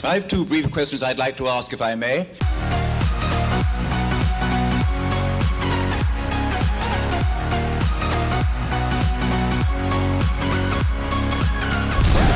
I have two brief questions I'd like to ask, if I may.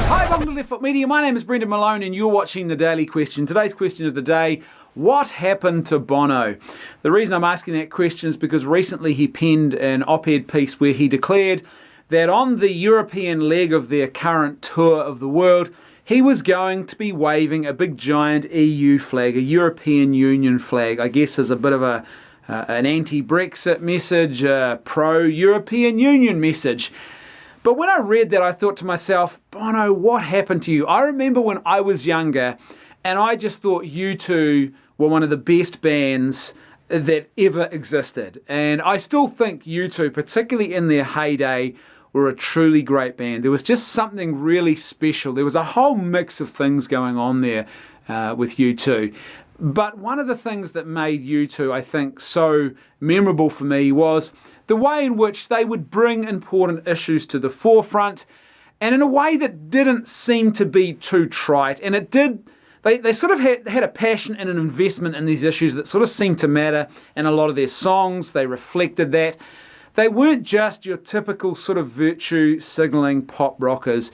Hi, welcome to Left Foot Media. My name is Brendan Malone and you're watching The Daily Question. Today's question of the day: what happened to Bono? The reason I'm asking that question is because recently he penned an op-ed piece where he declared that on the European leg of their current tour of the world, he was going to be waving a big giant EU flag, a European Union flag, I guess as a bit of an anti-Brexit message, a pro-European Union message. But when I read that, I thought to myself, Bono, what happened to you? I remember when I was younger, and I just thought U2 were one of the best bands that ever existed. And I still think U2, particularly in their heyday, were a truly great band. There was just something really special. There was a whole mix of things going on there with U2. But one of the things that made U2, I think, so memorable for me was the way in which they would bring important issues to the forefront, and in a way that didn't seem to be too trite. And it did. They sort of had a passion and an investment in these issues that sort of seemed to matter in a lot of their songs. They reflected that. They weren't just your typical sort of virtue signalling pop rockers.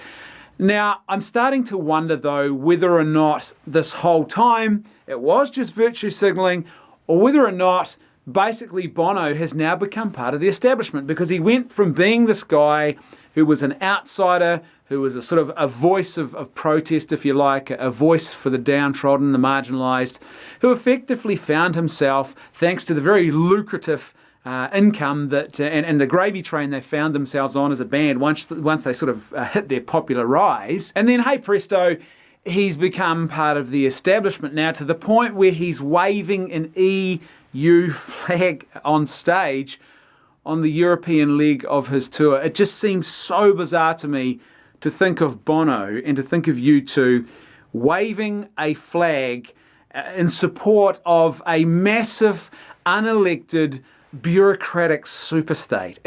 Now, I'm starting to wonder, though, whether or not this whole time it was just virtue signalling, or whether or not basically Bono has now become part of the establishment, because he went from being this guy who was an outsider, who was a sort of a voice of protest, if you like, a voice for the downtrodden, the marginalised, who effectively found himself, thanks to the very lucrative income that and the gravy train they found themselves on as a band once they sort of hit their popular rise. And then, hey presto, he's become part of the establishment now, to the point where he's waving an EU flag on stage on the European leg of his tour. It just seems so bizarre to me to think of Bono and to think of U2 waving a flag in support of a massive, unelected, bureaucratic superstate.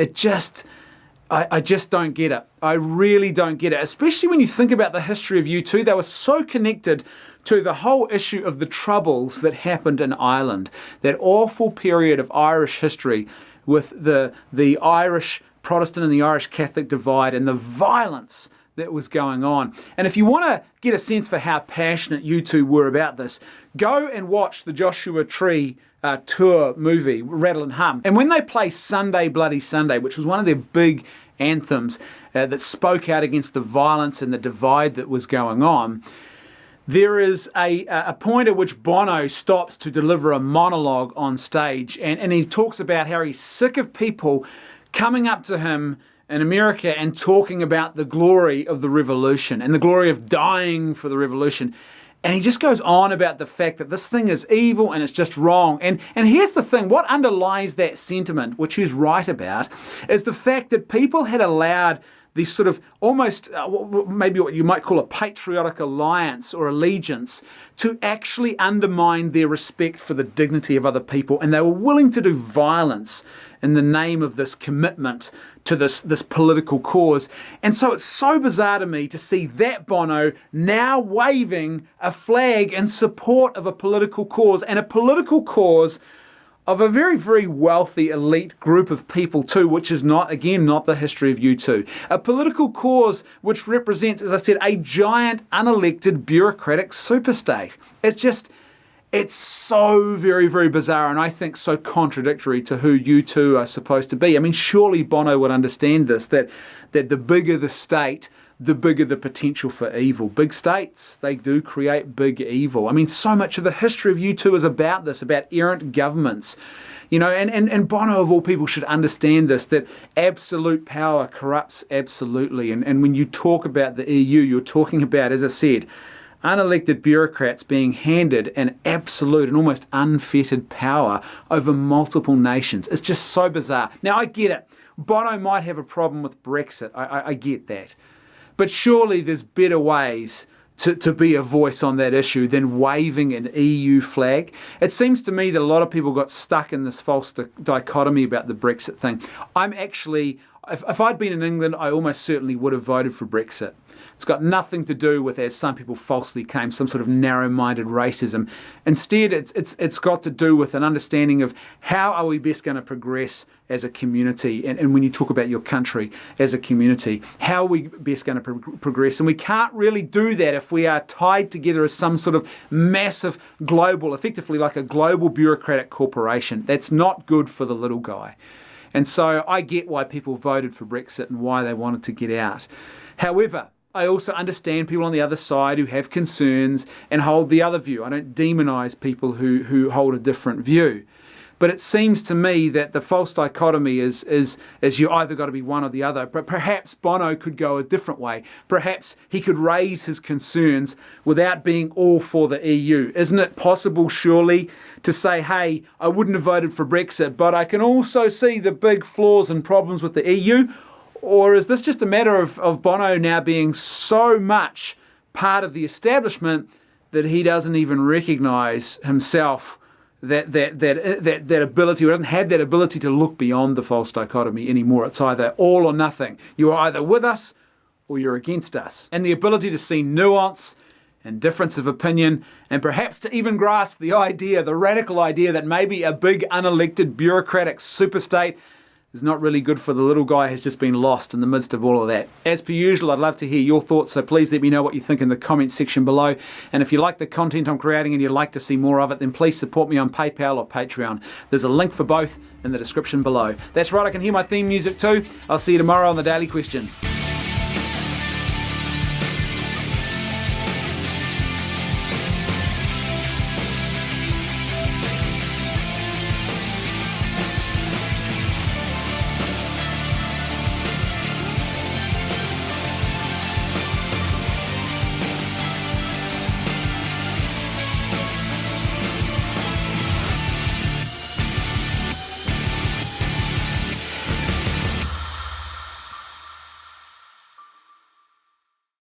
I just don't get it. I really don't get it, especially when you think about the history of U2. They were so connected to the whole issue of the Troubles that happened in Ireland, that awful period of Irish history with the Irish Protestant and the Irish Catholic divide and the violence that was going on. And if you want to get a sense for how passionate U2 were about this, go and watch the Joshua Tree tour movie, Rattle and Hum. And when they play Sunday Bloody Sunday, which was one of their big anthems that spoke out against the violence and the divide that was going on, there is a point at which Bono stops to deliver a monologue on stage, and he talks about how he's sick of people coming up to him in America and talking about the glory of the revolution and the glory of dying for the revolution. And he just goes on about the fact that this thing is evil and it's just wrong. And here's the thing, what underlies that sentiment, which he's right about, is the fact that people had allowed these sort of almost maybe what you might call a patriotic alliance or allegiance to actually undermine their respect for the dignity of other people. And they were willing to do violence in the name of this commitment to this political cause. And so it's so bizarre to me to see that Bono now waving a flag in support of a political cause, and a political cause of a very, very wealthy elite group of people too, which is not the history of U2. A political cause which represents, as I said, a giant unelected bureaucratic superstate. It's so very, very bizarre, and I think so contradictory to who U2 are supposed to be. I mean, surely Bono would understand this, that the bigger the state, the bigger the potential for evil. Big states, they do create big evil. I mean, so much of the history of U2 is about this, about errant governments. You know, and Bono, of all people, should understand this, that absolute power corrupts absolutely. And when you talk about the EU, you're talking about, as I said, unelected bureaucrats being handed an absolute and almost unfettered power over multiple nations. It's just so bizarre. Now, I get it. Bono might have a problem with Brexit. I get that. But surely there's better ways to be a voice on that issue than waving an EU flag. It seems to me that a lot of people got stuck in this false dichotomy about the Brexit thing. I'm actually, if I'd been in England, I almost certainly would have voted for Brexit. It's got nothing to do with, as some people falsely claim, some sort of narrow-minded racism. Instead, it's got to do with an understanding of how are we best going to progress as a community, and when you talk about your country as a community, how are we best going to progress? And we can't really do that if we are tied together as some sort of massive global, effectively like a global bureaucratic corporation. That's not good for the little guy. And so I get why people voted for Brexit and why they wanted to get out. However, I also understand people on the other side who have concerns and hold the other view. I don't demonise people who hold a different view. But it seems to me that the false dichotomy is you either got to be one or the other. But perhaps Bono could go a different way. Perhaps he could raise his concerns without being all for the EU. Isn't it possible, surely, to say, hey, I wouldn't have voted for Brexit, but I can also see the big flaws and problems with the EU? Or is this just a matter of Bono now being so much part of the establishment that he doesn't even recognise himself that ability, or doesn't have that ability to look beyond the false dichotomy anymore? It's either all or nothing. You are either with us or you're against us. And the ability to see nuance and difference of opinion, and perhaps to even grasp the idea, the radical idea that maybe a big unelected bureaucratic superstate is not really good for the little guy, has just been lost in the midst of all of that. As per usual, I'd love to hear your thoughts, so please let me know what you think in the comments section below. And if you like the content I'm creating and you'd like to see more of it, then please support me on PayPal or Patreon. There's a link for both in the description below. That's right, I can hear my theme music too. I'll see you tomorrow on The Daily Question.